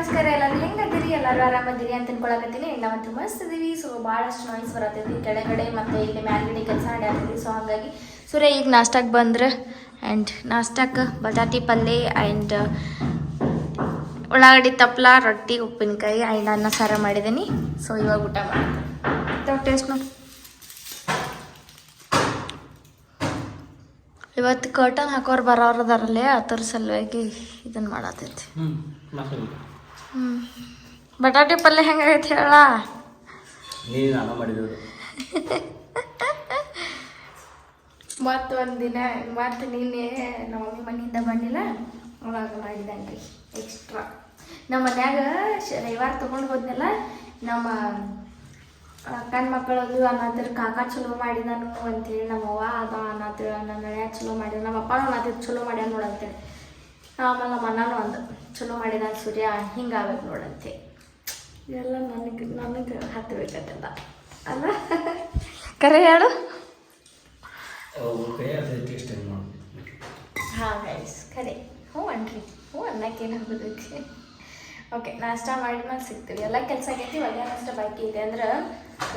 ನಮಸ್ಕಾರ ಎಲ್ಲರೂ ಹೆಂಗದಿರಿ ಎಲ್ಲರೂ ಆರಾಮದಿರಿ ಅಂತ ಅನ್ಕೊಳಕತ್ತೀನಿ ನಾವಂತೂ ಮಸ್ತ್ ಇದೀವಿ ಸೊ ಭಾಳಷ್ಟು ನಾಯ್ಸ್ ಬರತ್ತೈತಿ ಕೆಳಗಡೆ ಮತ್ತು ಇಲ್ಲಿ ಮ್ಯಾಲ್ಗಡೆ ಕೆಲಸ ನಡೆಯತ್ತೈತಿ ಸೊ ಹಾಗಾಗಿ ಸೂರ್ಯ ಈಗ ನಾಷ್ಟಾಕ್ಕೆ ಬಂದ್ರೆ ಆ್ಯಂಡ್ ನಾಷ್ಟಾಕ್ಕೆ ಬಟಾಟಿ ಪಲ್ಯ ಆ್ಯಂಡ್ ಉಳ್ಳಾಗಡ್ಡಿ ತಪ್ಪಲ ರೊಟ್ಟಿ ಉಪ್ಪಿನಕಾಯಿ ಆ್ಯಂಡ್ ಅನ್ನ ಸಾರ ಮಾಡಿದ್ದೀನಿ ಸೊ ಇವಾಗ ಊಟ ಮಾಡ್ತೀನಿ ಟೇಸ್ಟ್ ನೋಡಿ ಇವತ್ತು ಕರ್ಟನ್ ಹಾಕೋರು ಬರೋರದಾರಲ್ಲೇ ಅದ್ರ ಸಲುವಾಗಿ ಇದನ್ನು ಮಾಡತೈತಿ ಬಟಾಟಿ ಪಲ್ಯ ಹೆಂಗಾಗೈತಿ ಹೇಳ ಮತ್ತು ಒಂದಿನ ಮತ್ತು ನಿನ್ನೆ ನಮ್ಮ ಮಮ್ಮಿ ಮನೆಯಿಂದ ಬಂದಿಲ್ಲ ಅವಾಗ ಮಾಡಿದಂಗೆ ಎಕ್ಸ್ಟ್ರಾ ನಮ್ಮ ಮನ್ಯಾಗ ರವಿವಾರ ತೊಗೊಂಡು ಹೋದ್ನಲ್ಲ ನಮ್ಮ ಅಕ್ಕನ ಮಕ್ಕಳದು ಅನ್ನತ್ರ ಕಾಕ ಚಲೋ ಮಾಡಿದಾನು ಅಂತೇಳಿ ನಮ್ಮವ್ವ ಅದ ಅನ್ನತ್ರ ನನ್ನ ಹಳೆಯ ಚಲೋ ಮಾಡಿದ ನಮ್ಮ ಅಪ್ಪನೂ ಅನ್ನತ್ರ ಚಲೋ ಮಾಡ್ಯಾನ ನೋಡಂತೇಳಿ ಆಮೇಲೆ ನಮ್ಮ ಅಣ್ಣನೂ ಅಂದ ಚಲೋ ಮಾಡಿದ ಸೂರ್ಯ ಹಿಂಗಾಗಬೇಕು ನೋಡಂತೆ ಇದೆಲ್ಲ ನನಗೆ ಹತ್ತಬೇಕಲ್ಲ ಅಲ್ಲ ಕರೆ ಹೇಳು ಹಾಂ ಗೈಸ್ ಕರೆ ಹ್ಞೂ ಅನ್ರಿ ಹ್ಞೂ ಅನ್ನಕ್ಕೇನಾಗೋದಕ್ಕೆ ಓಕೆ ನಾಷ್ಟ ಮಾಡಿದ್ಮೇಲೆ ಸಿಗ್ತೀವಿ ಎಲ್ಲ ಕೆಲಸ ಆಗೈತಿ ಒಗ್ಯಾನ ಅಷ್ಟೇ ಬಾಕಿ ಇದೆ ಅಂದ್ರೆ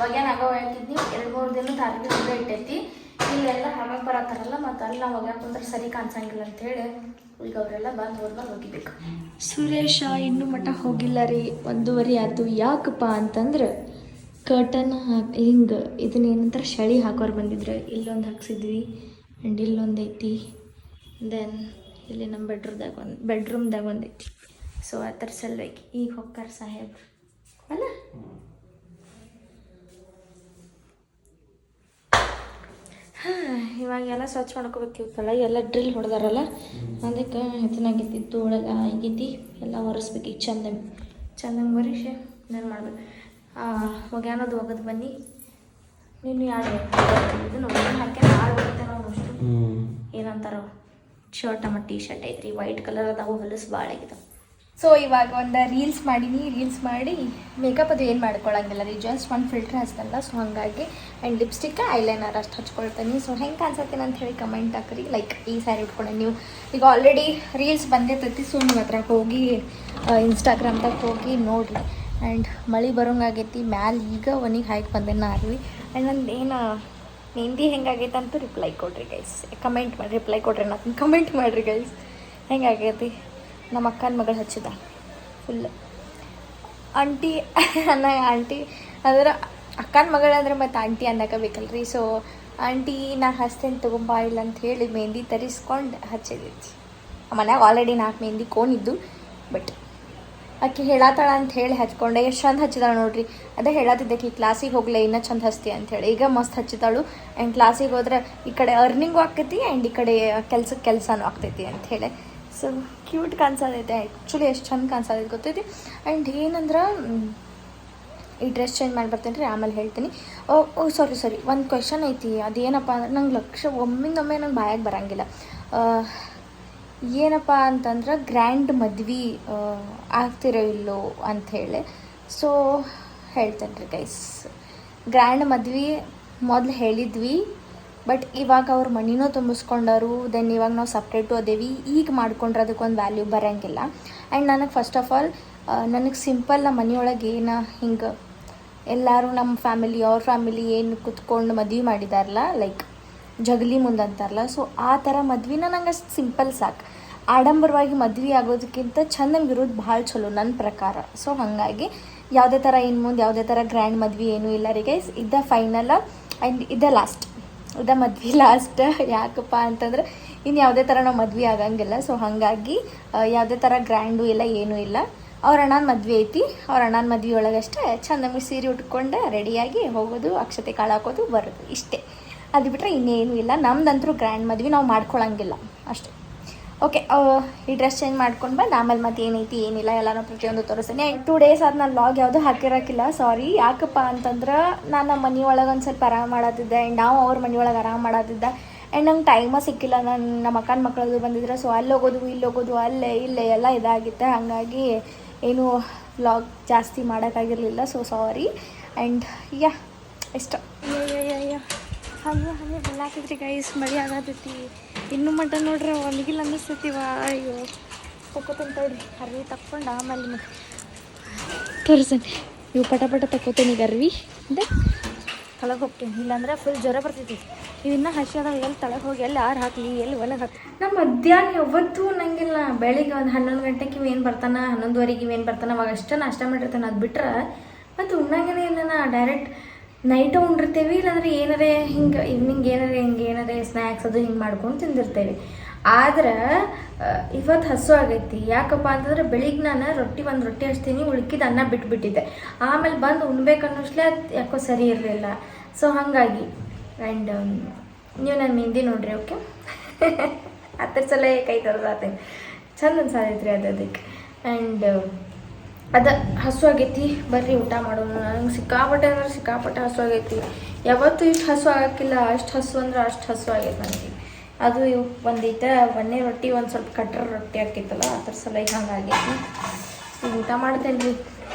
ಒಗ್ಯಾನ ಆಗೋ ಹಾಕಿದ್ನಿ 2-3 ದಿನ ಟಾರ್ಗೆಟ್ ಕೂಡ ಇಟ್ಟೈತಿ ಇಲ್ಲೆಲ್ಲ ಹಾಗಾಗಿ ಬರತ್ತಾರಲ್ಲ ಮತ್ತು ಅಲ್ಲಿ ನಾವು ಒಗ್ಯಾಕ ಕುಂದ್ರೆ ಸರಿ ಕಾಣಿಸಂಗಿಲ್ಲ ಅಂತೇಳಿ ಈಗ ಅವರೆಲ್ಲ ಬಂದು ಹೋದ್ಮೇಲೆ ಹೋಗಿಬೇಕು ಸುರೇಶ ಇನ್ನೂ ಮಟ್ಟ ಹೋಗಿಲ್ಲ ರೀ 1:30 ಆಯ್ತು ಯಾಕಪ್ಪ ಅಂತಂದ್ರೆ ಕರ್ಟನ್ ಹಿಂಗೆ ಇದನ್ನ ಏನಂತಾರೆ ಶಳಿ ಹಾಕೋರು ಬಂದಿದ್ರೆ ಇಲ್ಲೊಂದು ಹಾಕ್ಸಿದ್ವಿ ಆ್ಯಂಡ್ ಇಲ್ಲೊಂದು ಐತಿ ದೆನ್ ಇಲ್ಲಿ ನಮ್ಮ ಬೆಡ್ರೂಮ್ದಾಗ ಒಂದು ಐತಿ ಸೊ ಆ ಥರ ಸಲುವಾಗಿ ಈಗ ಹೋಗ್ತಾರೆ ಸಾಹೇಬ್ರು ಅಲ್ಲ ಹಾಂ ಇವಾಗೆಲ್ಲ ಸ್ವಚ್ಛ ಮಾಡ್ಕೋಬೇಕಿತ್ತಲ್ಲ ಎಲ್ಲ ಡ್ರಿಲ್ ಹೊಡೆದಾರಲ್ಲ ಅದಕ್ಕೆ ಹೆಚ್ಚಿನಾಗೈತಿ ಧೂಳೆಲ್ಲ ಆಗೈತಿ ಎಲ್ಲ ಒರೆಸ್ಬೇಕು ಈಗ ಚಂದಂಗೆ ಒರೆಸಿ ಏನು ಮಾಡ್ಬೇಕು ಒಗ್ಯಾನೋದು ಒಗದು ಬನ್ನಿ ನೀನು ಯಾರು ಇದನ್ನು ಹಾಕಿ ಹಾಳು ಬರುತ್ತೆ ನಾವು ಅಷ್ಟು ಏನಂತಾರ ಶರ್ಟ್ ಮತ್ತು ಟೀ ಶರ್ಟ್ ಐತ್ರಿ ವೈಟ್ ಕಲರ್ ಅದಾವು ಹೊಲಸು ಭಾಳ ಆಗಿದಾವೆ ಸೊ ಇವಾಗ ಒಂದು ರೀಲ್ಸ್ ಮಾಡಿ ಮೇಕಪ್ ಅದು ಏನು ಮಾಡ್ಕೊಳಂಗಿಲ್ಲ ರೀ ಜಸ್ಟ್ ಒಂದು ಫಿಲ್ಟ್ರ್ ಹಚ್ತಲ್ಲ ಸೊ ಹಾಗಾಗಿ ಆ್ಯಂಡ್ ಲಿಪ್ಸ್ಟಿಕ್ ಐಲೈನರ್ ಅಷ್ಟು ಹಚ್ಕೊಳ್ತೀನಿ ಸೊ ಹೆಂಗೆ ಕಾಣಿಸತ್ತೀನಿ ಅಂತ ಹೇಳಿ ಕಮೆಂಟ್ ಹಾಕ್ರಿ ಲೈಕ್ ಈ ಸ್ಯಾರಿ ಉಟ್ಕೊಂಡು ನೀವು ಈಗ ಆಲ್ರೆಡಿ ರೀಲ್ಸ್ ಬಂದಿರ್ತೈತಿ ಸೊ ನೀವು ಹತ್ರ ಹೋಗಿ ಇನ್ಸ್ಟಾಗ್ರಾಮ್ದಾಗ ಹೋಗಿ ನೋಡಿರಿ ಆ್ಯಂಡ್ ಮಳೆ ಬರೋಂಗಾಗೈತಿ ಮ್ಯಾಲೆ ಈಗ ಒನಿಗೆ ಹಾಕಿ ಬಂದೆ ನಾರ್ವಿ ಆ್ಯಂಡ್ ನಂದು ಏನು ಮೆಹಂದಿ ಹೆಂಗಾಗೈತೆ ಅಂತ ರಿಪ್ಲೈ ಕೊಡ್ರಿ ಗೈಸ್ ಕಮೆಂಟ್ ಮಾಡಿ ರಿಪ್ಲೈ ಕೊಡ್ರಿ ನಾನು ಕಮೆಂಟ್ ಮಾಡಿರಿ ಗೈಸ್ ಹೆಂಗಾಗೈತಿ ನಮ್ಮ ಅಕ್ಕನ ಮಗಳು ಹಚ್ಚಿದ ಫುಲ್ ಆಂಟಿ ಆಂಟಿ ಅಂದ್ರೆ ಅಕ್ಕನ ಮಗಳಂದ್ರೆ ಮತ್ತು ಆಂಟಿ ಅನ್ನಕ್ಕೆ ಬೇಕಲ್ರಿ ಸೊ ಆಂಟಿ ನಾ ಹಚ್ತೇನೆ ತೊಗೊಂಬ ಇಲ್ಲ ಅಂತ ಹೇಳಿ ಮೆಹಂದಿ ತರಿಸ್ಕೊಂಡು ಹಚ್ಚಿದೈತಿ ಮನ್ಯಾಗ ಆಲ್ರೆಡಿ 4 ಮೆಹಂದಿ ಕೋನಿದ್ದು ಬಟ್ ಆಕೆ ಹೇಳತ್ತಾಳ ಅಂತ ಹೇಳಿ ಹಚ್ಕೊಂಡೆ ಎಷ್ಟು ಚಂದ ಹಚ್ಚಿದಾಳ ನೋಡ್ರಿ ಅದೇ ಹೇಳತ್ತಿದ್ದಕ್ಕೆ ಈ ಕ್ಲಾಸಿಗೆ ಹೋಗ್ಲೆ ಇನ್ನೂ ಚಂದ ಹಚ್ತಿ ಅಂಥೇಳಿ ಈಗ ಮಸ್ತ್ ಹಚ್ಚಿದಾಳು ಆ್ಯಂಡ್ ಕ್ಲಾಸಿಗೆ ಹೋದ್ರೆ ಈ ಕಡೆ ಅರ್ನಿಂಗು ಆಗ್ತೈತಿ ಆ್ಯಂಡ್ ಈ ಕಡೆ ಕೆಲಸನೂ ಆಗ್ತೈತಿ ಅಂಥೇಳಿ ಸೊ ಕ್ಯೂಟ್ ಕಾಣಿಸೋದೈತೆ ಆ್ಯಕ್ಚುಲಿ ಎಷ್ಟು ಚಂದ ಕಾಣಿಸೋದೈತೆ ಗೊತ್ತೈತಿ ಆ್ಯಂಡ್ ಏನಂದ್ರೆ ಈ ಡ್ರೆಸ್ ಚೇಂಜ್ ಮಾಡಿ ಬರ್ತೇನೆ ರೀ ಆಮೇಲೆ ಹೇಳ್ತೀನಿ ಓ ಸಾರಿ ಒಂದು ಕ್ವೆಶನ್ ಐತಿ ಅದೇನಪ್ಪ ಅಂದ್ರೆ ನಂಗೆ ಒಮ್ಮಿಂದೊಮ್ಮೆ ನಂಗೆ ಬಾಯಾಗೆ ಬರೋಂಗಿಲ್ಲ ಏನಪ್ಪ ಅಂತಂದ್ರೆ ಗ್ರ್ಯಾಂಡ್ ಮದ್ವೆ ಆಗ್ತಿರೋ ಇಲ್ಲೋ ಅಂಥೇಳಿ ಸೊ ಹೇಳ್ತೇನೆ ರೀ ಗೈಸ್ ಗ್ರ್ಯಾಂಡ್ ಮದ್ವೆ ಮೊದಲು ಹೇಳಿದ್ವಿ ಬಟ್ ಇವಾಗ ಅವ್ರ ಮನಿನೂ ತುಂಬಿಸ್ಕೊಂಡರು ದೆನ್ ಇವಾಗ ನಾವು ಸಪ್ರೇಟು ಅದೇವಿ ಈಗ ಮಾಡ್ಕೊಂಡ್ರೆ ಅದಕ್ಕೊಂದು ವ್ಯಾಲ್ಯೂ ಬರೋಂಗಿಲ್ಲ ಆ್ಯಂಡ್ ನನಗೆ ಫಸ್ಟ್ ಆಫ್ ಆಲ್ ನನಗೆ ಸಿಂಪಲ್ ನಮ್ಮ ಮನೆಯೊಳಗೆ ಏನು ಹಿಂಗೆ ಎಲ್ಲರೂ ನಮ್ಮ ಫ್ಯಾಮಿಲಿ ಅವ್ರ ಫ್ಯಾಮಿಲಿ ಏನು ಕುತ್ಕೊಂಡು ಮದ್ವೆ ಮಾಡಿದಾರಲ್ಲ ಲೈಕ್ ಜಗಲಿ ಮುಂದೆ ಅಂತಾರಲ್ಲ ಸೊ ಆ ಥರ ಮದ್ವೆನ ನಂಗೆ ಅಷ್ಟು ಸಿಂಪಲ್ ಸಾಕು ಆಡಂಬರವಾಗಿ ಮದ್ವೆ ಆಗೋದಕ್ಕಿಂತ ಚೆಂದಂಗಿರೋದು ಭಾಳ ಚಲೋ ನನ್ನ ಪ್ರಕಾರ ಸೊ ಹಾಗಾಗಿ ಯಾವುದೇ ಥರ ಇನ್ನು ಮುಂದೆ ಯಾವುದೇ ಥರ ಗ್ರ್ಯಾಂಡ್ ಮದ್ವೆ ಏನೂ ಇಲ್ಲ ರೀ ಗೈಸ್ ಇದ ಫೈನಲ್ಲ ಆ್ಯಂಡ್ ಇದ ಲಾಸ್ಟ್ ಮದ್ವೆ ಲಾಸ್ಟ್ ಯಾಕಪ್ಪ ಅಂತಂದ್ರೆ ಇನ್ನು ಯಾವುದೇ ಥರ ನಾವು ಮದ್ವೆ ಆಗಂಗಿಲ್ಲ ಸೊ ಹಾಗಾಗಿ ಯಾವುದೇ ಥರ ಗ್ರ್ಯಾಂಡು ಇಲ್ಲ ಏನೂ ಇಲ್ಲ ಅವ್ರ ಅಣ್ಣನ ಮದ್ವೆ ಐತಿ ಅವ್ರ ಅಣ್ಣನ ಮದ್ವೆ ಒಳಗಷ್ಟೇ ಚಂದ ಸೀರೆ ಉಟ್ಕೊಂಡು ರೆಡಿಯಾಗಿ ಹೋಗೋದು ಅಕ್ಷತೆ ಕಾಳು ಹಾಕೋದು ಬರೋದು ಇಷ್ಟೇ ಅದು ಬಿಟ್ಟರೆ ಇನ್ನೇನು ಇಲ್ಲ ನಮ್ದಂತರೂ ಗ್ರ್ಯಾಂಡ್ ಮದ್ವೆ ನಾವು ಮಾಡ್ಕೊಳಂಗಿಲ್ಲ ಅಷ್ಟೇ ಓಕೆ ಈ ಡ್ರೆಸ್ ಚೇಂಜ್ ಮಾಡ್ಕೊಂಡು ಬಂದು ಆಮೇಲೆ ಮತ್ತೆ ಏನೈತಿ ಏನಿಲ್ಲ ಎಲ್ಲನೂ ಪ್ರತಿಯೊಂದು ತೋರಿಸ್ತೀನಿ 2 ಡೇಸ್ ಆದ ನಾನು ಲಾಗ್ ಯಾವುದೂ ಹಾಕಿರೋಕ್ಕಿಲ್ಲ ಸಾರಿ ಯಾಕಪ್ಪ ಅಂತಂದ್ರೆ ನಾನು ನಮ್ಮ ಮನೆ ಒಳಗೆ ಒಂದು ಸ್ವಲ್ಪ ಆರಾಮ ಮಾಡತ್ತಿದ್ದೆ ಆ್ಯಂಡ್ ನಾವು ಅವ್ರ ಮನೆ ಒಳಗೆ ಆರಾಮ ಮಾಡತ್ತಿದ್ದೆ ಆ್ಯಂಡ್ ನಂಗೆ ಟೈಮೇ ಸಿಕ್ಕಿಲ್ಲ ನಮ್ಮ ಅಕ್ಕನ ಮಕ್ಕಳದು ಬಂದಿದ್ರೆ ಸೊ ಅಲ್ಲಿ ಹೋಗೋದು ಇಲ್ಲಿ ಹೋಗೋದು ಅಲ್ಲೇ ಇಲ್ಲೇ ಎಲ್ಲ ಇದಾಗಿತ್ತೆ ಹಾಗಾಗಿ ಏನು ವ್ಲಾಗ್ ಜಾಸ್ತಿ ಮಾಡೋಕ್ಕಾಗಿರಲಿಲ್ಲ ಸೊ ಸಾರಿ ಆ್ಯಂಡ್ ಯಾ ಇಷ್ಟ ಹಾಗೆ ಬೆಳ್ಳಾಕಿದ್ರಿ ಗೈಸ್ ಮಳೆ ಆಗತೈತಿ ಇನ್ನೂ ಮಟ್ಟ ನೋಡ್ರಿ ಒಣಗಿಲ್ಲ ಅನ್ನಿಸ್ತೈತಿವ ಅಯ್ಯೋ ತಕ್ಕೊತೀನಿ ತಡ್ರಿ ಹರ್ರಿ ತಕ್ಕೊಂಡು ಆಮೇಲೆ ತೋರಿಸೇನೆ ಇವು ಪಟ ಪಟ ತಗೋತೇನೆ ಈಗ ಅರ್ವಿ ಅಂದ್ರೆ ತಳಗೆ ಹೋಗ್ತೀನಿ, ಇಲ್ಲಾಂದ್ರೆ ಫುಲ್ ಜ್ವರ ಬರ್ತೈತಿ. ಇವಿನ್ನ ಹಸಿ ಅದಾವ, ಎಲ್ಲಿ ತಳಗೆ ಹೋಗಿ ಎಲ್ಲಿ ಆರು ಹಾಕಲಿ, ಎಲ್ಲಿ ಒಳಗೆ ಹಾಕಿ. ನಮ್ಮ ಮಧ್ಯಾಹ್ನ ಯಾವತ್ತೂ ನಂಗಿಲ್ಲ. ಬೆಳಿಗ್ಗೆ ಒಂದು 11 ಗಂಟೆಗೆ ಇವೇನು ಬರ್ತಾನೆ, 11:15 ಇವೇನು ಬರ್ತಾನೆ, ಅವಾಗ ಅಷ್ಟೇ ನಾಷ್ಟ ಮಾಡಿರ್ತಾನೆ. ಅದು ಬಿಟ್ರೆ ಮತ್ತು ಉಣ್ಣಂಗೇನೆ ಇಲ್ಲ. ನಾ ಡೈರೆಕ್ಟ್ ನೈಟು ಉಂಡಿರ್ತೇವೆ, ಇಲ್ಲಾಂದ್ರೆ ಏನಾರೇ ಹಿಂಗೆ ಈವ್ನಿಂಗ್ ಏನಾರೇ ಸ್ನ್ಯಾಕ್ಸ್ ಅದು ಹಿಂಗೆ ಮಾಡ್ಕೊಂಡು ತಿಂದಿರ್ತೇವೆ. ಆದ್ರೆ ಇವತ್ತು ಹಸು ಆಗೈತಿ. ಯಾಕಪ್ಪ ಅಂತಂದ್ರೆ ಬೆಳಿಗ್ಗೆ ನಾನು ಒಂದು ರೊಟ್ಟಿ ಹಚ್ತೀನಿ, ಉಳ್ಕಿದ ಅನ್ನ ಬಿಟ್ಬಿಟ್ಟಿದ್ದೆ. ಆಮೇಲೆ ಬಂದು ಉಣ್ಬೇಕನ್ನೋಷ್ಟೇ ಯಾಕೋ ಸರಿ ಇರಲಿಲ್ಲ. ಸೊ ಹಾಗಾಗಿ ಆ್ಯಂಡ್ ನೀವು ನನ್ನ ಮೆಹಂದಿ ನೋಡ್ರಿ, ಓಕೆ. ಹತ್ತರ ಸಲ ಕೈ ತೊಳ್ದಾತೇನೆ, ಚಂದ ಅನ್ಸಾದೈತ್ರಿ ಅದಕ್ಕೆ. ಆ್ಯಂಡ್ ಅದು ಹಸು ಆಗೈತಿ, ಬರ್ರಿ ಊಟ ಮಾಡೋಣ. ನಂಗೆ ಸಿಕ್ಕಾಪಟ್ಟೆ ಹಸು ಆಗೈತಿ. ಯಾವತ್ತೂ ಇಷ್ಟು ಹಸು ಆಗೋಕ್ಕಿಲ್ಲ, ಅಷ್ಟು ಹಸು ಅಂದ್ರೆ ಅಷ್ಟು ಹಸು ಆಗೈತೆ ನನಗೆ. ಅದು ಒಂದೈತೆ ಒನ್ನೆ ರೊಟ್ಟಿ, ಒಂದು ಸ್ವಲ್ಪ ಕಟ್ರ ರೊಟ್ಟಿ ಹಾಕಿತ್ತಲ್ಲ, ಅದ್ರ ಸಲ ಹಂಗಾಗೈತಿ. ಈಗ ಊಟ ಮಾಡ್ತೇನೆ ರೀ.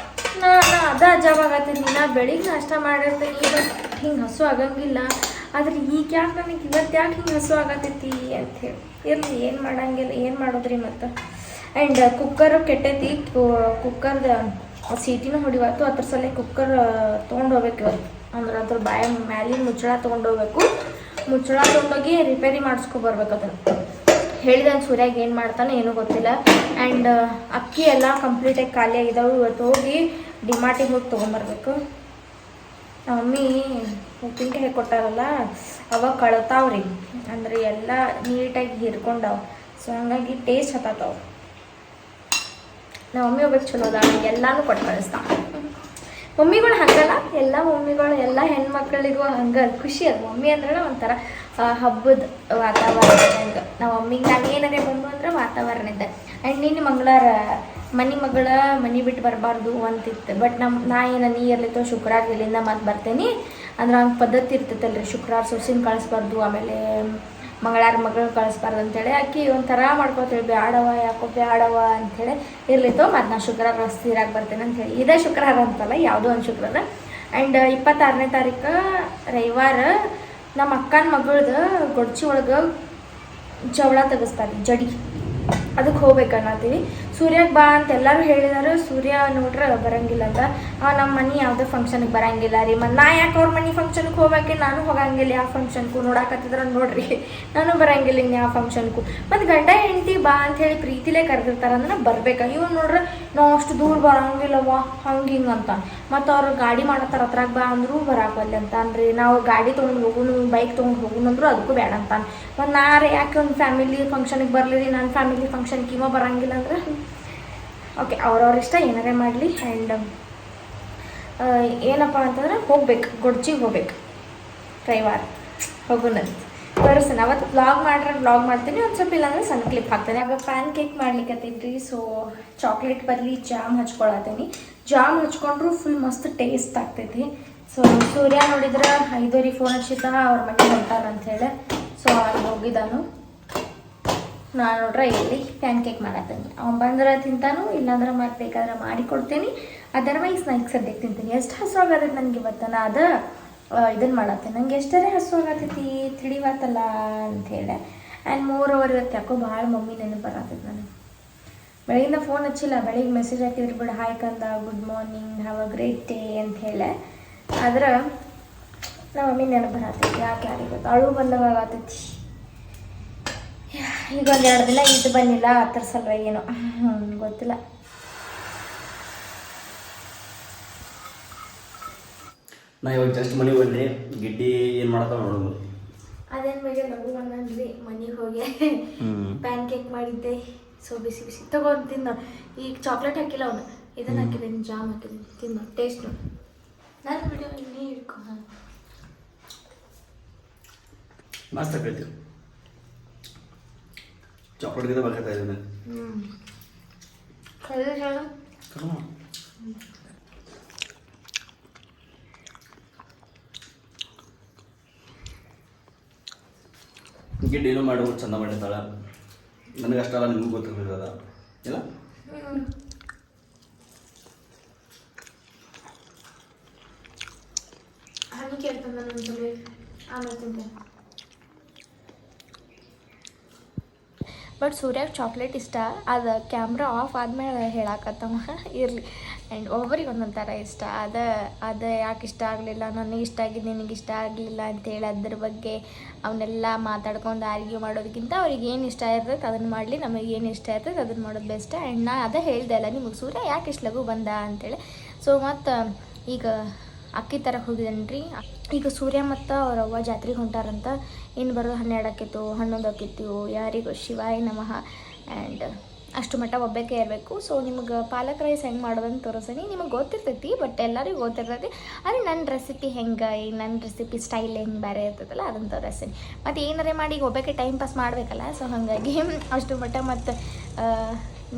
ನಾನು ಅಜಾವಾಗತ್ತೀನಿ. ನಾ ಬೆಳಿಗ್ಗೆ ನಾಷ್ಟ ಮಾಡಿರ್ತೇನೆ, ಈಗ ಹಿಂಗೆ ಹಸು ಆಗಂಗಿಲ್ಲ. ಆದ್ರೆ ಈಗ ಯಾಕೆ ನನಗೆ ಇವತ್ತು ಯಾಕೆ ಹಿಂಗೆ ಹಸು ಆಗತೈತಿ ಅಂಥೇಳಿ. ಇರಲಿ, ಏನು ಮಾಡಂಗಿಲ್ಲ, ಏನು ಮಾಡೋದ್ರಿ ಮತ್ತು. ಆ್ಯಂಡ್ ಕುಕ್ಕರ್ ಕೆಟ್ಟೈತಿ. ಕುಕ್ಕರ್ದು ಸೀಟಿನೂ ಹೊಡಿವತ್ತು. ಅದ್ರ ಸಲ ಕುಕ್ಕರ್ ತೊಗೊಂಡು ಹೋಗ್ಬೇಕು ಇವತ್ತು. ಅಂದ್ರೆ ಅದ್ರ ಬಾಯ ಮ್ಯಾಲಿನ ಮುಚ್ಚಳ ತೊಗೊಂಡೋಗ್ಬೇಕು. ಮುಚ್ಚಳ ತೊಗೊಂಡೋಗಿ ರಿಪೇರಿ ಮಾಡಿಸ್ಕೊಬರ್ಬೇಕು. ಅದನ್ನು ಹೇಳಿದಾನೆ ಸೂರ್ಯಾಗ ಏನು ಮಾಡ್ತಾನೆ ಏನೂ ಗೊತ್ತಿಲ್ಲ. ಆ್ಯಂಡ್ ಅಕ್ಕಿ ಎಲ್ಲ ಕಂಪ್ಲೀಟಾಗಿ ಖಾಲಿ ಆಗಿದ್ದಾವೆ. ಇವತ್ತು ಹೋಗಿ ಡಿಮಾರ್ಟಿಗೆ ಹೋಗಿ ತೊಗೊಂಬರ್ಬೇಕು. ನಮ್ಮ ಮಮ್ಮಿ ಉಪ್ಪಿನಕಾಯಿ ಕೊಟ್ಟಾರಲ್ಲ, ಅವಾಗ ಕಳತಾವ್ರಿ. ಅಂದ್ರೆ ಎಲ್ಲ ನೀಟಾಗಿ ಹಿರ್ಕೊಂಡಾವ. ಸೊ ಹಂಗಾಗಿ ಟೇಸ್ಟ್ ಹತ್ತಾವ. ನಮ್ಮ ಮಮ್ಮಿ ಹೋಗ್ಬೇಕು ಚಲೋ ಅದ, ಎಲ್ಲನೂ ಕೊಟ್ಟು ಕಳಿಸ್ತಾವ. ಮಮ್ಮಿಗಳು ಹಂಗಲ್ಲ, ಎಲ್ಲ ಮಮ್ಮಿಗಳು ಎಲ್ಲ ಹೆಣ್ಮಕ್ಳಿಗೂ ಹಂಗೆ ಖುಷಿ ಅದು. ಮಮ್ಮಿ ಅಂದ್ರೆ ಒಂಥರ ಹಬ್ಬದ ವಾತಾವರಣ. ಹಂಗೆ ನಾವು ಮಮ್ಮಿಗೆ ನಾನು ಏನಾರೇ ಬಂದು ಅಂದ್ರೆ ವಾತಾವರಣ ಇದ್ದ. ಆ್ಯಂಡ್ ನಿನ್ನ ಮಂಗಳಾರ ಮನೆ ಬಿಟ್ಟು ಬರಬಾರ್ದು ಅಂತಿತ್ತು. ಬಟ್ ನಾ ನೀ ಇರ್ಲಿತ್ತೋ ಶುಕ್ರವಾರ ಇಲ್ಲಿಂದ ಮತ್ತೆ ಬರ್ತೇನೆ ಅಂದ್ರೆ ಹಂಗೆ ಪದ್ಧತಿ ಇರ್ತೈತಲ್ರಿ. ಶುಕ್ರವಾರ ಸೊಸಿನ ಕಳಿಸ್ಬಾರ್ದು, ಆಮೇಲೆ ಮಂಗಳಾರ ಮಗಳು ಕಳಿಸ್ಬಾರ್ದು ಅಂತೇಳಿ ಆಕಿ ಒಂಥರ ಮಾಡ್ಕೋತೇಳಿ, ಬ್ಯಾಡವ ಯಾಕೋ ಬ್ಯಾಡವ ಅಂಥೇಳಿ ಇರ್ಲಿತ್ತೋ. ಮತ್ತು ನಾ ಶುಕ್ರವಾರ ರಸ್ತೀರಾಗಿ ಬರ್ತೇನೆ ಅಂಥೇಳಿ. ಇದೇ ಶುಕ್ರವಾರ ಅಂತಲ್ಲ, ಯಾವುದೋ ಒಂದು ಶುಕ್ರವಾರ. ಆ್ಯಂಡ್ 26ನೇ ತಾರೀಕು ರವಿವಾರ ನಮ್ಮ ಅಕ್ಕನ ಮಗಳದು ಗೊಡ್ಚಿ ಒಳಗೆ ಜವಳ ತೆಗಿಸ್ತಾರೆ, ಜಡಿ. ಅದಕ್ಕೆ ಹೋಗ್ಬೇಕನ್ನತ್ತೀವಿ. ಸೂರ್ಯಗೆ ಬಾ ಅಂತ ಎಲ್ಲರೂ ಹೇಳಿದಾರೆ. ಸೂರ್ಯ ನೋಡ್ರೆ ಬರಂಗಿಲ್ಲ ಅಂತ. ನಮ್ಮ ಮನೆ ಯಾವುದೇ ಫಂಕ್ಷನ್ಗೆ ಬರಂಗಿಲ್ಲ ರೀ. ಮತ್ತು ನಾ ಯಾಕೆ ಅವ್ರ ಮನೆ ಫಂಕ್ಷನ್ಗೆ ಹೋಗ್ಬೇಕೆ, ನಾನು ಹೋಗಂಗಿಲ್ಲ ಯಾವ ಫಂಕ್ಷನ್ಗೂ. ನೋಡಾಕತ್ತಿದ್ರೆ ನೋಡ್ರಿ, ನಾನು ಬರಂಗಿಲ್ಲ ಇನ್ನು ಯಾವ ಫಂಕ್ಷನ್ಗೂ. ಮತ್ತು ಗಂಡ ಹೆಂಡತಿ ಬಾ ಅಂಥೇಳಿ ಪ್ರೀತಿಲೇ ಕರೆದಿರ್ತಾರೆ ಅಂದ್ರೆ ಬರ್ಬೇಕು. ಇವ್ ನೋಡ್ರೆ ನಾವು ಅಷ್ಟು ದೂರ ಬರಂಗಿಲ್ಲವ ಹಂಗೆ ಹಿಂಗೆ ಅಂತ. ಮತ್ತು ಅವ್ರು ಗಾಡಿ ಮಾಡತ್ತಾರ, ಹತ್ರಾಗ ಬಾ ಅಂದರೂ ಬರಾಕಲ್ಲಿ ಅಂತ ಅಂದ್ರಿ. ನಾವು ಗಾಡಿ ತೊಗೊಂಡು ಹೋಗುನು, ಬೈಕ್ ತೊಗೊಂಡು ಹೋಗುನು ಅಂದರೂ ಅದಕ್ಕೂ ಬೇಡ ಅಂತಾನೆ. ಮತ್ತು ನಾರೇ ಯಾಕೆ ಒಂದು ಫ್ಯಾಮಿಲಿ ಫಂಕ್ಷನ್ಗೆ ಬರಲಿ, ನನ್ನ ಫ್ಯಾಮಿಲಿ ಫಂಕ್ಷನ್ಗೆ ಇವ ಬರಂಗಿಲ್ಲ ಅಂದ್ರೆ ಓಕೆ, ಅವ್ರವ್ರ ಇಷ್ಟ, ಏನಾರೇ ಮಾಡಲಿ. ಆ್ಯಂಡ್ ಏನಪ್ಪ ಅಂತಂದ್ರೆ ಹೋಗ್ಬೇಕು, ಗೊಡ್ಚಿಗೆ ಹೋಗ್ಬೇಕು ರವಿವಾರ. ಹೋಗೋಣಂತ ತೋರಿಸ್ತಾನೆ. ಅವತ್ತು ವ್ಲಾಗ್ ಮಾಡ್ತೀನಿ. ಒಂದು ಸ್ವಲ್ಪ ಇಲ್ಲಾಂದ್ರೆ ಸಣ್ಣ ಕ್ಲಿಪ್ ಹಾಕ್ತೇನೆ. ಆಗ ಪ್ಯಾನ್ ಕೇಕ್ ಮಾಡ್ಲಿಕ್ಕತ್ತೀನಿ. ಸೊ ಚಾಕ್ಲೇಟ್ ಬದಲಿ ಜಾಮ್ ಹಚ್ಕೊಳತ್ತೀನಿ. ಜಾಮ್ ಹಚ್ಕೊಂಡ್ರು ಫುಲ್ ಮಸ್ತ್ ಟೇಸ್ಟ್ ಆಗ್ತೈತಿ. ಸೊ ಸೂರ್ಯ ನೋಡಿದ್ರೆ 5:00 ಫೋನ್ ಹಚ್ಚಿದ್ದ, ಅವ್ರ ಮನೆಗೆ ಹೊಂಟಾರ ಅಂಥೇಳಿ. ಸೊ ಅಲ್ಲಿ ಹೋಗಿದ್ದಾನು. ನಾನು ನೋಡ್ರೆ ಇಲ್ಲಿ ಪ್ಯಾನ್ ಕೇಕ್ ಮಾಡತ್ತೀನಿ. ಅವ್ನು ಬಂದ್ರೆ ತಿಂತಾನು, ಇಲ್ಲಾಂದ್ರೆ ಮತ್ತೆ ಬೇಕಾದ್ರೆ ಮಾಡಿಕೊಡ್ತೀನಿ. ಅದರ್ವೈಸ್ ನಾನು ಈಗ ಸದ್ಯಕ್ಕೆ ತಿಂತೀನಿ. ಎಷ್ಟು ಹಸು ಆಗತೈತಿ ನನಗೆ ಇವತ್ತು. ನಾ ಇದನ್ನು ಮಾಡತ್ತೇನೆ. ನಂಗೆ ಎಷ್ಟರೇ ಹಸು ಆಗತೈತಿ ತಿಳಿವತ್ತಲ್ಲ ಅಂಥೇಳಿ. ಆ್ಯಂಡ್ 3 ಇವತ್ತು ಯಾಕೋ ಭಾಳ ಮಮ್ಮಿ ನೆನಪು ಬರತ್ತೈತಿ ನನಗೆ. ಬೆಳಗಿಂದ ಫೋನ್ ಹಚ್ಚಿಲ್ಲ, ಬೆಳಿಗ್ಗೆ ಮೆಸೇಜ್ ಹಾಕಿದ್ರು ಬಿಡು, ಹಾಯ್ ಕಂದ, good morning, have a great day ಅಂಥೇಳಿ. ಆದ್ರೆ ನಮ್ಮ ಮಮ್ಮಿ ನೆನಪು ಬರತ್ತೈತಿ. ಯಾರಿಗೆ ಗೊತ್ತು, ಅಳು ಬಂದಾಗ ಆಗತೈತಿ. ಈಗ 1-2 ದಿನ ಇದು ಬಂದಿಲ್ಲ, ಅದ್ರ ಸಲುವಾಗಿ ಏನೋ ಗೊತ್ತಿಲ್ಲ. ನಾ ಇವಾಗ ಜಸ್ಟ್ ಮನೆಗೆ ಬಂದೆ. ಗಿಡ್ಡಿ ಏನು ಮಾಡ್ತಾವ ನೋಡೋದು. ಅದೇನು ಬಗ್ಗೆ ಲಘು ಬಂದ್ರಿ. ಮನೆಗೆ ಹೋಗಿ ಪ್ಯಾನ್ ಕೇಕ್ ಮಾಡಿದ್ದೆ. ಸೊ ಬಿಸಿ ಬಿಸಿ ತಗೊಂಡು ತಿಂದ. ಈಗ ಚಾಕ್ಲೇಟ್ ಹಾಕಿಲ್ಲ ಅವನು, ಇದನ್ನು ಹಾಕಿದ್ದೀನಿ, ಜಾಮ್ ಹಾಕಿದ್ದೀನಿ, ತಿಂದ ಟೇಸ್ಟ್ ನೋಡಿ. ನಾನು ವಿಡಿಯೋ ಇನ್ನೇ ಹಿಡ್ಕೊ. ಮಸ್ತ್ ಆಕೈತಿ. ಚಾಕ್ಲೇಟ್ ಗಿಡ ಬರ್ತಾ ಇದೆ. ಗಿಡ್ಡ ಏನೋ ಮಾಡೋದು ಚಂದ ಮಾಡಿರ್ತಾಳೆ. ನನಗೆ ಅಷ್ಟಲ್ಲ, ನಿಮಗೂ ಗೊತ್ತಿರ್ತದ ಇಲ್ಲ. ಹಣ್ಣು ಕೇಳ್ತಂದ ಆಮೇಲೆ ತಿಂತೆ. ಬಟ್ ಸೂರ್ಯಾಗೆ ಚಾಕ್ಲೇಟ್ ಇಷ್ಟ. ಅದು ಕ್ಯಾಮ್ರಾ ಆಫ್ ಆದಮೇಲೆ ಹೇಳಾಕತ್ತವ ಇರಲಿ. ಆ್ಯಂಡ್ ಒಬ್ಬರಿಗೆ ಒಂದೊಂದು ಥರ ಇಷ್ಟ. ಅದು ಯಾಕೆ ಇಷ್ಟ ಆಗಲಿಲ್ಲ, ನನಗೆ ಇಷ್ಟ ಆಗಿದ್ದು ನಿನಗೆ ಇಷ್ಟ ಆಗಲಿಲ್ಲ ಅಂತೇಳಿ ಅದ್ರ ಬಗ್ಗೆ ಅವನ್ನೆಲ್ಲ ಮಾತಾಡ್ಕೊಂಡು ಆರ್ಗ್ಯೂ ಮಾಡೋದಕ್ಕಿಂತ ಅವ್ರಿಗೆ ಏನು ಇಷ್ಟ ಇರ್ತೈತೆ ಅದನ್ನು ಮಾಡಲಿ, ನಮಗೆ ಏನು ಇಷ್ಟ ಇರ್ತೈತೆ ಅದನ್ನು ಮಾಡೋದು ಬೆಸ್ಟ್. ಆ್ಯಂಡ್ ನಾ ಅದೇ ಹೇಳಿದೆ ಅಲ್ಲ ನಿಮಗೆ, ಸೂರ್ಯ ಯಾಕೆ ಇಷ್ಟು ಲಘು ಬಂದ ಅಂತೇಳಿ. ಸೊ ಮತ್ತು ಈಗ ಅಕ್ಕಿ ತರಕ್ಕೆ ಹೋಗಿದ್ದೇನೆ ರೀ. ಈಗ ಸೂರ್ಯ ಮತ್ತು ಅವ್ರ ಅವ್ವ ಜಾತ್ರೆಗೆ ಹೊಂಟಾರಂತ. ಇನ್ನು ಬರೋದು 12 ಆಕಿತ್ತು, 11 ಆಕಿತ್ತು, ಯಾರಿಗೂ ಶಿವಾಯ ನಮಃ. ಆ್ಯಂಡ್ ಅಷ್ಟು ಮಟ್ಟ ಒಬ್ಬಕ್ಕೆ ಇರಬೇಕು. ಸೊ ನಿಮ್ಗೆ ಪಾಲಕ್ ರೈಸ್ ಹೆಂಗೆ ಮಾಡೋದಂತ ತೋರಿಸ್ತೀನಿ. ನಿಮಗೆ ಗೊತ್ತಿರ್ತೈತಿ, ಬಟ್ ಎಲ್ಲರಿಗೂ ಗೊತ್ತಿರ್ತೈತಿ. ಆದರೆ ನನ್ನ ರೆಸಿಪಿ ಹೆಂಗೆ, ಈಗ ನನ್ನ ರೆಸಿಪಿ ಸ್ಟೈಲ್ ಹೆಂಗೆ ಬೇರೆ ಇರ್ತೈತಲ್ಲ ಅದನ್ನು ತೋರಿಸ್ತೀನಿ. ಮತ್ತು ಏನಾರೇ ಮಾಡಿ ಈಗ ಒಬ್ಬಕ್ಕೆ ಟೈಮ್ ಪಾಸ್ ಮಾಡಬೇಕಲ್ಲ. ಸೊ ಹಾಗಾಗಿ ಅಷ್ಟು ಮಟ್ಟ ಮತ್ತು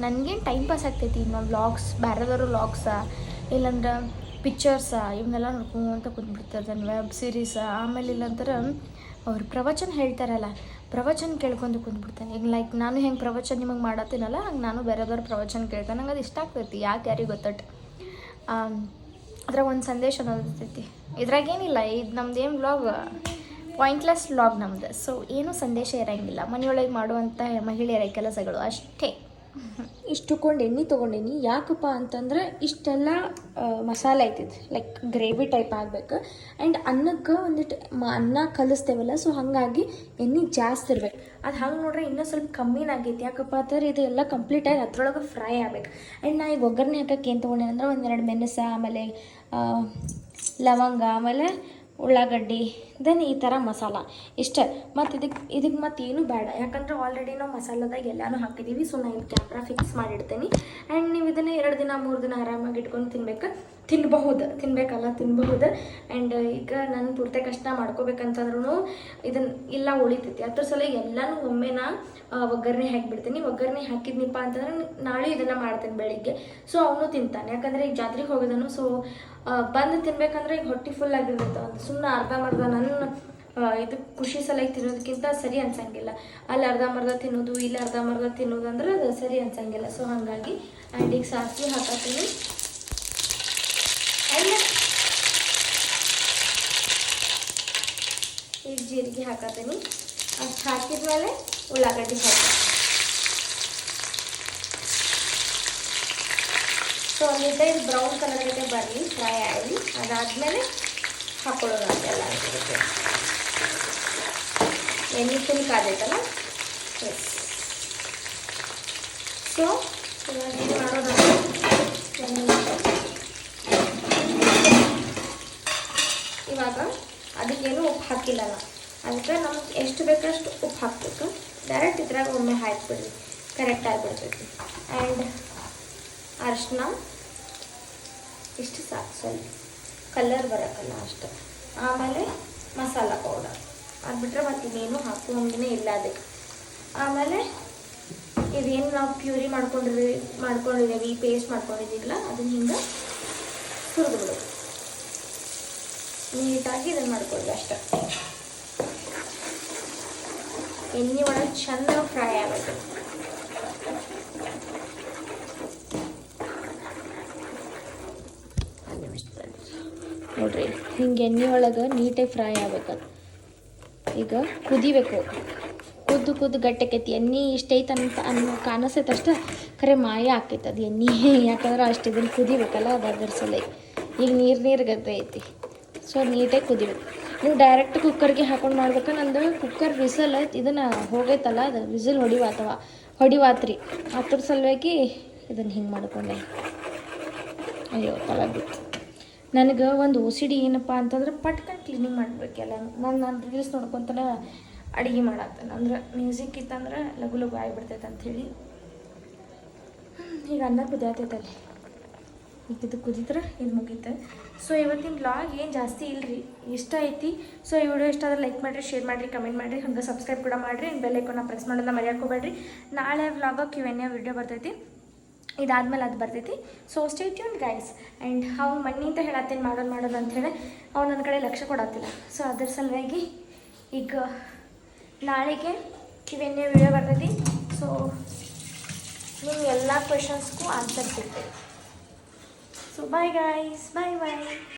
ನನಗೇನು ಟೈಮ್ ಪಾಸ್ ಆಗ್ತೈತಿ. ಇನ್ನು ವ್ಲಾಗ್ಸ್, ಬೇರೆದವರು ವ್ಲಾಗ್ಸ ಇಲ್ಲಾಂದ್ರೆ ಪಿಕ್ಚರ್ಸ ಇವನ್ನೆಲ್ಲ ನೋಡ್ಕೊಂತ ಕುಂತ್ಬಿಡ್ತಾರೆ. ನನ್ನ ವೆಬ್ ಸೀರೀಸ. ಆಮೇಲೆ ಇಲ್ಲಂತಾರೆ ಅವ್ರು ಪ್ರವಚನ ಹೇಳ್ತಾರಲ್ಲ, ಪ್ರವಚನ ಕೇಳ್ಕೊಂಡು ಕುಂತ್ಬಿಡ್ತಾನೆ. ಈಗ ಲೈಕ್ ನಾನು ಹೆಂಗೆ ಪ್ರವಚನ ನಿಮಗೆ ಮಾಡತ್ತೀನಲ್ಲ, ಹಂಗೆ ನಾನು ಬೇರೆದವ್ರ ಪ್ರವಚನ ಕೇಳ್ತಾನೆ. ನಂಗೆ ಅದು ಇಷ್ಟ ಆಗ್ತೈತಿ. ಯಾರಿಗೆ ಗೊತ್ತಟ್ಟು ಅದ್ರಾಗ ಒಂದು ಸಂದೇಶ ಅನ್ನೋದಿರ್ತೈತಿ. ಇದ್ರಾಗೇನಿಲ್ಲ, ಇದು ನಮ್ದೇನು ವ್ಲಾಗ್ ಪಾಯಿಂಟ್ಲೆಸ್ ವ್ಲಾಗ್ ನಮ್ದು. ಸೊ ಏನೂ ಸಂದೇಶ ಇರೋಂಗಿಲ್ಲ. ಮನೆಯೊಳಗೆ ಮಾಡುವಂಥ ಮಹಿಳೆಯರ ಕೆಲಸಗಳು ಅಷ್ಟೇ. ಇಷ್ಟು ತೊಗೊಂಡು ಎಣ್ಣೆ ತೊಗೊಂಡೇನಿ. ಯಾಕಪ್ಪ ಅಂತಂದ್ರೆ ಇಷ್ಟೆಲ್ಲ ಮಸಾಲೆ ಐತಿದ್ದು ಲೈಕ್ ಗ್ರೇವಿ ಟೈಪ್ ಆಗಬೇಕು. ಆ್ಯಂಡ್ ಅನ್ನಕ್ಕೆ ಒಂದಿಟ್ಟು ಅನ್ನ ಕಲಿಸ್ತೇವಲ್ಲ, ಸೊ ಹಾಗಾಗಿ ಎಣ್ಣೆ ಜಾಸ್ತಿ ಇರ್ಬೇಕು. ಅದು ಹಂಗೆ ನೋಡ್ರೆ ಇನ್ನೂ ಸ್ವಲ್ಪ ಕಮ್ಮಿನಾಗೈತಿ. ಯಾಕಪ್ಪ ಅಂತಂದ್ರೆ ಇದು ಎಲ್ಲ ಕಂಪ್ಲೀಟಾಗಿ ಅದ್ರೊಳಗೆ ಫ್ರೈ ಆಗ್ಬೇಕು. ಆ್ಯಂಡ್ ನಾ ಈಗ ಒಗ್ಗರಣೆ ಹಾಕಕ್ಕೆ ಏನು ತೊಗೊಂಡೆ ಅಂದ್ರೆ 1-2 ಮೆಣಸ, ಆಮೇಲೆ ಲವಂಗ, ಆಮೇಲೆ ಉಳ್ಳಾಗಡ್ಡಿ, ದೆನ್ ಈ ಥರ ಮಸಾಲ ಇಷ್ಟೇ. ಮತ್ತು ಇದಕ್ಕೆ ಮತ್ತೇನು ಬೇಡ, ಯಾಕಂದ್ರೆ ಆಲ್ರೆಡಿ ನಾವು ಮಸಾಲದಾಗ ಎಲ್ಲನೂ ಹಾಕಿದ್ದೀವಿ. ಸೊ ನಾನು ಕ್ಯಾಮ್ರಾ ಫಿಕ್ಸ್ ಮಾಡಿಡ್ತೀನಿ. ಆ್ಯಂಡ್ ನೀವು ಇದನ್ನು 2 ದಿನ 3 ದಿನ ಆರಾಮಾಗಿ ಇಟ್ಕೊಂಡು ತಿನ್ಬಹುದು. ಆ್ಯಂಡ್ ಈಗ ನಾನು ಪೂರ್ತಿ ಕಷ್ಟ ಮಾಡ್ಕೋಬೇಕಂತಂದ್ರೂ ಇದನ್ನು ಎಲ್ಲ ಉಳಿತೈತಿ. ಅದ್ರ ಸಲ ಎಲ್ಲನೂ ಒಮ್ಮೆ ನಾ ಒಗ್ಗರಣೆ ಹಾಕಿಬಿಡ್ತೀನಿ. ಒಗ್ಗರಣೆ ಹಾಕಿದ್ನಿಪ್ಪ ಅಂತಂದ್ರೆ ನಾಳೆ ಇದನ್ನು ಮಾಡ್ತೀನಿ ಬೆಳಿಗ್ಗೆ. ಸೊ ಅವನು ತಿಂತಾನೆ, ಯಾಕಂದರೆ ಈಗ ಜಾತ್ರೆಗೆ ಹೋಗೋದನು. ಸೊ ಬಂದು ತಿನ್ಬೇಕಂದ್ರೆ ಈಗ ಹೊಟ್ಟೆ ಫುಲ್ ಆಗಿರ್ತೈತೆ. ಒಂದು ಸುಮ್ಮನೆ ಅರ್ಧಂಬರ್ಧ ನನ್ನ ಇದು ಖುಷಿ ಸಲಹೆ ತಿನ್ನೋದಕ್ಕಿಂತ ಸರಿ ಅನ್ಸಂಗಿಲ್ಲ. ಅಲ್ಲಿ ಅರ್ಧಂಬರ್ಧ ತಿನ್ನೋದು, ಇಲ್ಲಿ ಅರ್ಧಂಬರ್ಧ ತಿನ್ನೋದು ಅಂದ್ರೆ ಅದು ಸರಿ ಅನ್ಸಂಗಿಲ್ಲ. ಸೊ ಹಾಗಾಗಿ ಆ್ಯಂಡ್ ಈಗ ಸಾಸಿವೆ ಹಾಕತ್ತೀನಿ. ಆ್ಯಂಡ್ ಈಗ ಜೀರಿಗೆ ಹಾಕತ್ತೀನಿ. ಅಷ್ಟು ಹಾಕಿದ್ಮೇಲೆ ಉಳ್ಳಾಗಡ್ಡಿ ಹಾಕ್ತೀನಿ. ಸೊ ಒಂದಿದ್ದ ಇದು ಬ್ರೌನ್ ಕಲರ್ ಜೊತೆ ಬರಲಿ, ಫ್ರೈ ಆಗಲಿ. ಅದಾದಮೇಲೆ ಹಾಕೊಳ್ಳೋಣ ಅಂತೆಲ್ಲ ಇರುತ್ತೆ. ಎಣ್ಣೆ ಫುಲ್ ಕಾದೈತಲ್ಲ. ಎಸ್. ಸೊ ಇವಾಗ ಏನು ಮಾಡೋದಂದ್ರೆ ಇವಾಗ ಅದಕ್ಕೇನು ಉಪ್ಪು ಹಾಕಿಲ್ಲ. ಅದಕ್ಕೆ ನಮ್ಗೆ ಎಷ್ಟು ಬೇಕಷ್ಟು ಉಪ್ಪು ಹಾಕಬೇಕು. ಡೈರೆಕ್ಟ್ ಇದ್ರಾಗ ಒಮ್ಮೆ ಹಾಕ್ಬಿಡ್ರಿ, ಕರೆಕ್ಟ್ ಆಗಿಬಿಡ್ತೈತಿ. ಆ್ಯಂಡ್ ಅರಿಶಿನ ಇಷ್ಟು ಸಾಕು, ಸ್ವಲ್ಪ ಕಲರ್ ಬರೋಕ್ಕಲ್ಲ ಅಷ್ಟು. ಆಮೇಲೆ ಮಸಾಲ ಪೌಡರ್ ಆಗಿಬಿಟ್ರೆ ಮತ್ತು ಇನ್ನೇನು ಹಾಕೋಂಗೇ ಇಲ್ಲ ಅದಕ್ಕೆ. ಆಮೇಲೆ ಇದೇನು ನಾವು ಪ್ಯೂರಿ ಮಾಡ್ಕೊಂಡಿದ್ದೀವಿ, ಪೇಸ್ಟ್ ಮಾಡ್ಕೊಂಡಿದ್ದೀವಲ್ಲ, ಅದನ್ನ ಹಿಂಗೆ ಹುರಿದ್ಬಿಡು. ನೀಟಾಗಿ ಇದನ್ನು ಮಾಡ್ಕೊಳ್ಳಿ ಅಷ್ಟೆ. ಎಣ್ಣೆ ಒಳಗೆ ಚೆಂದ ಫ್ರೈ ಆಗಬೇಕು. ನೋಡ್ರಿ, ಹಿಂಗೆ ಎಣ್ಣೆ ಒಳಗೆ ನೀಟಾಗಿ ಫ್ರೈ ಆಗ್ಬೇಕದು. ಈಗ ಕುದಿಬೇಕು. ಕುದ್ದು ಗಟ್ಟೆಕೈತಿ. ಎಣ್ಣೆ ಇಷ್ಟೈತೆ ಅಂತ ಕಾಣಿಸ್ತೈತೆ ಅಷ್ಟೇ, ಖರೆ ಮಾಯ ಆಕೈತೆ ಅದು ಎಣ್ಣೆ. ಯಾಕಂದ್ರೆ ಅಷ್ಟು ಇದನ್ನು ಕುದಿಬೇಕಲ್ಲ, ಅದು ಅದ್ರ ಸಲ ಈಗ ನೀರು ಗದ್ದೆ ಐತಿ. ಸೊ ನೀಟಾಗಿ ಕುದಿಬೇಕು. ನೀವು ಡೈರೆಕ್ಟ್ ಕುಕ್ಕರ್ಗೆ ಹಾಕೊಂಡು ಮಾಡ್ಬೇಕು. ನಂದು ಕುಕ್ಕರ್ ವಿಸಲ್ ಇದನ್ನು ಹೋಗೈತಲ್ಲ, ಅದು ವಿಸಿಲ್ ಹೊಡಿವಾತ್ರಿ. ಅದ್ರ ಸಲುವಾಗಿ ಇದನ್ನು ಹಿಂಗೆ ಮಾಡ್ಕೊಂಡೆ. ಅಯ್ಯೋ ತಲೆ ಬಿತ್ತು. ನನಗೆ ಒಂದು OCD ಏನಪ್ಪ ಅಂತಂದ್ರೆ ಪಟ್ಕನ್ ಕ್ಲೀನಿಂಗ್ ಮಾಡಬೇಕೆಲ್ಲ. ನಾನು ರೀಲ್ಸ್ ನೋಡ್ಕೊತಾನೆ ಅಡುಗೆ ಮಾಡತ್ತೇನೆ. ಅಂದ್ರೆ ಮ್ಯೂಸಿಕ್ ಇತ್ತಂದ್ರೆ ಲಘು ಆಗಿಬಿಡ್ತೈತೆ ಅಂಥೇಳಿ. ಈಗ ಅನ್ನ ಕುದಿಯತೈತಲ್ಲಿ. ಈಗ ಇದು ಕುದಿದ್ರೆ ಇದು ಮುಗೀತು. ಸೊ ಇವತ್ತಿನ ವ್ಲಾಗ್ ಏನು ಜಾಸ್ತಿ ಇಲ್ಲರಿ, ಇಷ್ಟ ಐತಿ. ಸೊ ಈ ವಿಡಿಯೋ ಇಷ್ಟ ಆದರೆ ಲೈಕ್ ಮಾಡಿರಿ, ಶೇರ್ ಮಾಡಿರಿ, ಕಮೆಂಟ್ ಮಾಡಿರಿ, ಹಂಗೆ ಸಬ್ಸ್ಕ್ರೈಬ್ ಕೂಡ ಮಾಡಿರಿ. ಬೆಲ್ ಐಕಾನ್ನ ಪ್ರೆಸ್ ಮಾಡೋದನ್ನ ಮರೆಯೋಕೋಬೇಡ್ರಿ. ನಾಳೆ ವ್ಲಾಗ Q&A ವಿಡಿಯೋ ಬರ್ತೈತಿ. ಇದಾದ್ಮೇಲೆ ಅದು ಬರ್ತೈತಿ. So stay tuned guys. And ಅವ್ನು ಮಣ್ಣಿ ಅಂತ ಹೇಳತ್ತೇನೆ ಮಾಡೋದು ಅಂಥೇಳಿ ಅವ್ನು ನನ್ನ ಕಡೆ ಲಕ್ಷ್ಯ ಕೊಡತ್ತಿಲ್ಲ. ಸೊ ಅದ್ರ ಸಲುವಾಗಿ ಈಗ ನಾಳೆಗೆ Q&A ವಿಡಿಯೋ ಬರ್ತೈತಿ. ಸೊ ನಿಮ್ಮ ಎಲ್ಲ ಕ್ವೆಶನ್ಸ್ಗೂ ಆನ್ಸರ್ ಸಿಗ್ತೈತಿ. ಸೊ ಬಾಯ್ ಗೈಸ್, ಬಾಯ್.